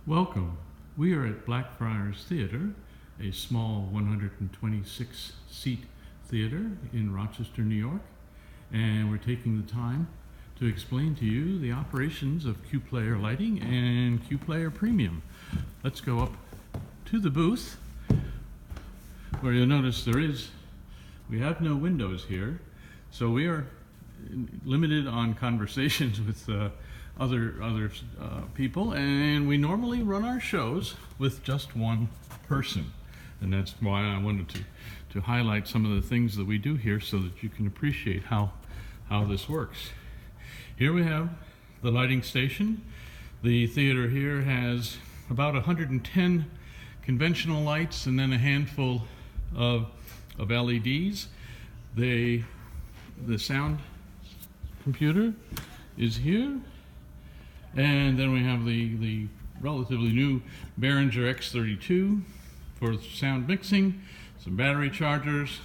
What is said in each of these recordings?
Welcome. We are at Blackfriars Theatre, a small 126-seat theater in Rochester, New York, and we're taking the time to explain to you the operations of Q-Player Lighting and Q-Player Premium. Let's go up to the booth, where you'll notice we have no windows here, so we are limited on conversations with other people, and we normally run our shows with just one person, and that's why I wanted to highlight some of the things that we do here so that you can appreciate how this works. Here we have the lighting station. The theater here has about 110 conventional lights and then a handful of LEDs. The sound computer is here, and then we have the relatively new Behringer X32 for sound mixing, some battery chargers,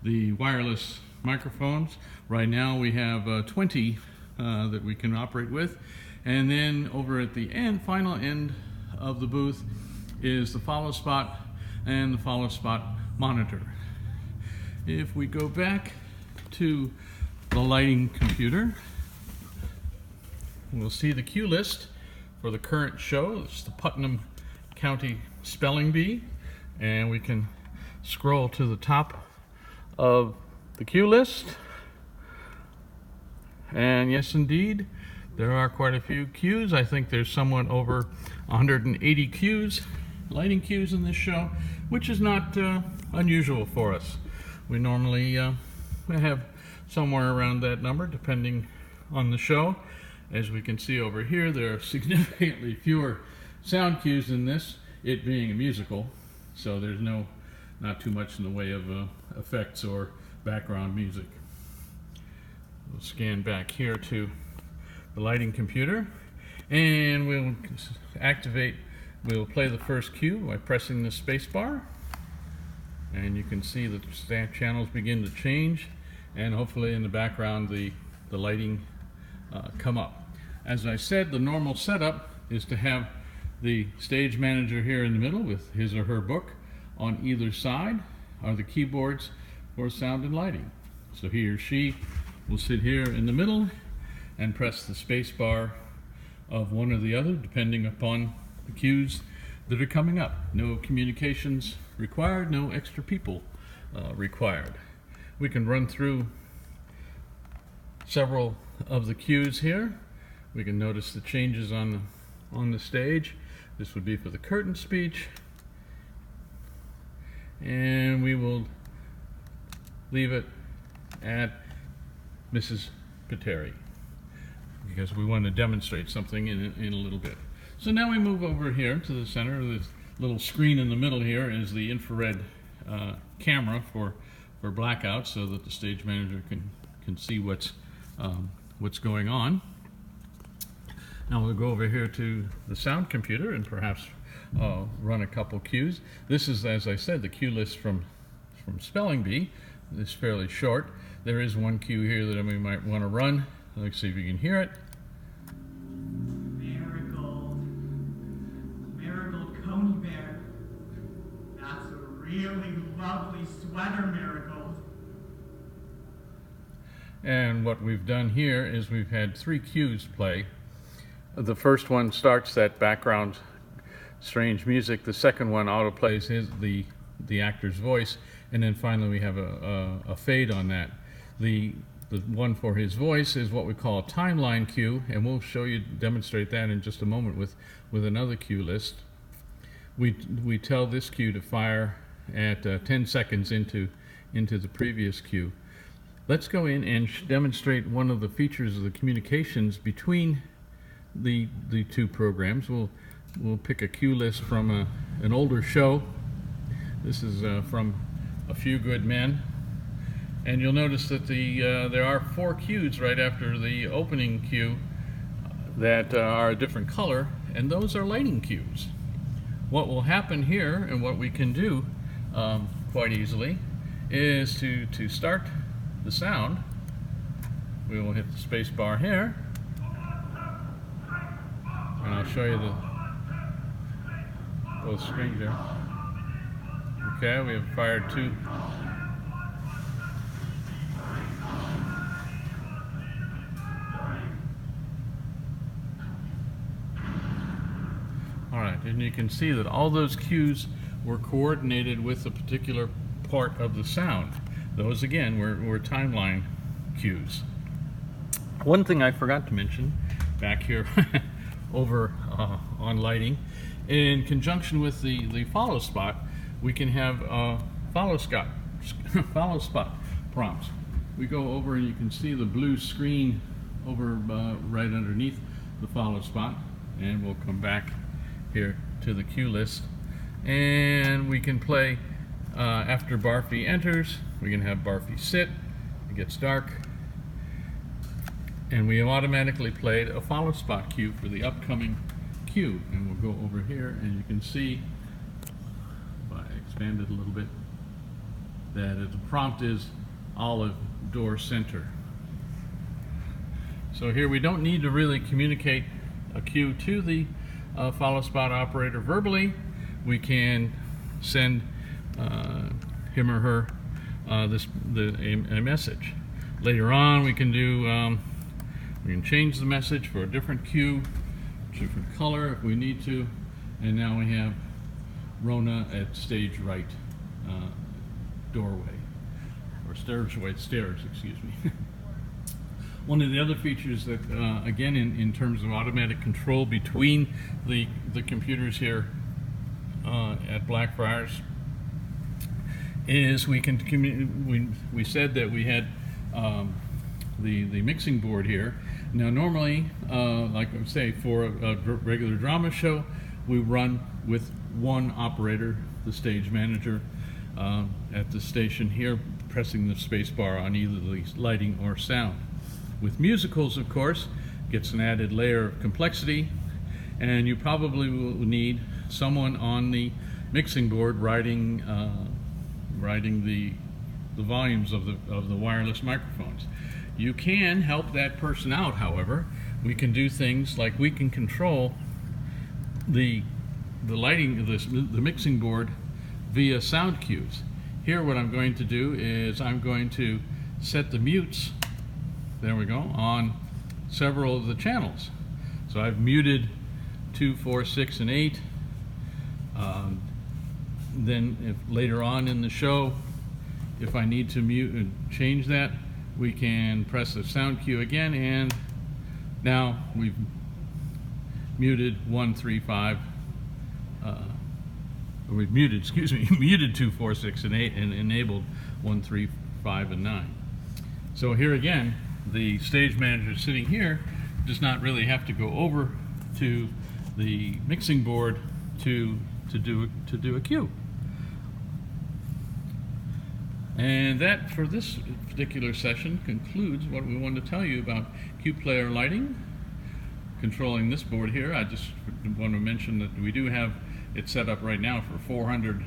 the wireless microphones. Right now we have 20 that we can operate with, and then over at the final end of the booth is the follow spot and the follow spot monitor. If we go back to the lighting computer, we'll see the cue list for the current show. It's the Putnam County Spelling Bee, and we can scroll to the top of the cue list. And yes, indeed, there are quite a few cues. I think there's somewhat over 180 cues, lighting cues in this show, which is not unusual for us. We normally have somewhere around that number, depending on the show. As we can see over here, there are significantly fewer sound cues in this, it being a musical, so there's not too much in the way of effects or background music. We'll scan back here to the lighting computer, and we'll play the first cue by pressing the space bar, and you can see that the channels begin to change, and hopefully in the background the lighting come up. As I said, the normal setup is to have the stage manager here in the middle with his or her book. On either side are the keyboards for sound and lighting. So he or she will sit here in the middle and press the space bar of one or the other, depending upon the cues that are coming up. No communications required, no extra people required. We can run through several of the cues here. We can notice the changes on the stage. This would be for the curtain speech, and we will leave it at Mrs. Pateri because we want to demonstrate something in a little bit. So now we move over here to the center. The little screen in the middle here is the infrared camera for blackout, so that the stage manager can see what's going on. Now we'll go over here to the sound computer and perhaps run a couple cues. This is, as I said, the cue list from Spelling Bee. It's fairly short. There is one cue here that we might want to run. Let's see if you can hear it. Marigold Coney Bear. That's a really lovely sweater, Marigold. And what we've done here is we've had 3 cues play. The first one starts that background strange music. The second one autoplays the actor's voice, and then finally we have a fade on that. The one for his voice is what we call a timeline cue, and we'll demonstrate that in just a moment with another cue list. We tell this cue to fire at 10 seconds into the previous cue. Let's go in and demonstrate one of the features of the communications between the two programs. We'll pick a cue list from an older show. This is from A Few Good Men, and you'll notice that there are 4 cues right after the opening cue that are a different color, and those are lighting cues. What will happen here, and what we can do quite easily, is to start the sound. We will hit the space bar here, and I'll show you both strings there. Okay, we have fired 2. Alright, and you can see that all those cues were coordinated with a particular part of the sound. Those, again, were timeline cues. One thing I forgot to mention back here over on lighting, in conjunction with the follow spot, we can have follow spot prompts. We go over and you can see the blue screen over right underneath the follow spot, and we'll come back here to the cue list, and we can play after Barfy enters. We can have Barfy sit. It gets dark, and we have automatically played a follow spot cue for the upcoming cue. And we'll go over here, and you can see, if I expand it a little bit, that the prompt is olive door center. So here we don't need to really communicate a cue to the follow spot operator verbally. We can send him or her a message. Later on, we can do we can change the message for a different cue, different color if we need to. And now we have Rona at stage right doorway, or stairs, excuse me. One of the other features that, again, in terms of automatic control between the computers here at Blackfriars, is we can we said that we had the mixing board here. Now, normally, like I say, for a regular drama show, we run with one operator, the stage manager, at the station here, pressing the space bar on either the lighting or sound. With musicals, of course, gets an added layer of complexity, and you probably will need someone on the mixing board writing the volumes of the wireless microphones. You can help that person out, however. We can do things like we can control the lighting of the mixing board via sound cues. Here, what I'm going to do is I'm going to set the mutes, there we go, on several of the channels. So I've muted 2, 4, 6, and 8. Then if later on in the show, if I need to mute and change that, we can press the sound cue again, and now we've muted 1, 3, 5. We've muted, excuse me, muted 2, 4, 6, and 8, and enabled 1, 3, 5, and 9. So here again, the stage manager sitting here does not really have to go over to the mixing board to do a cue. And that, for this particular session, concludes what we wanted to tell you about cue player lighting. Controlling this board here, I just want to mention that we do have it set up right now for 400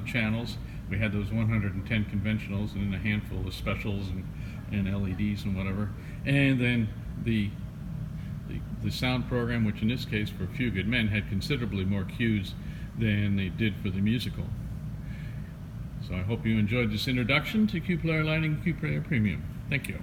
channels. We had those 110 conventionals and then a handful of specials and LEDs and whatever. And then the sound program, which in this case for A Few Good Men had considerably more cues than they did for the musical. So I hope you enjoyed this introduction to Cue Player Lighting, Cue Player Premium. Thank you.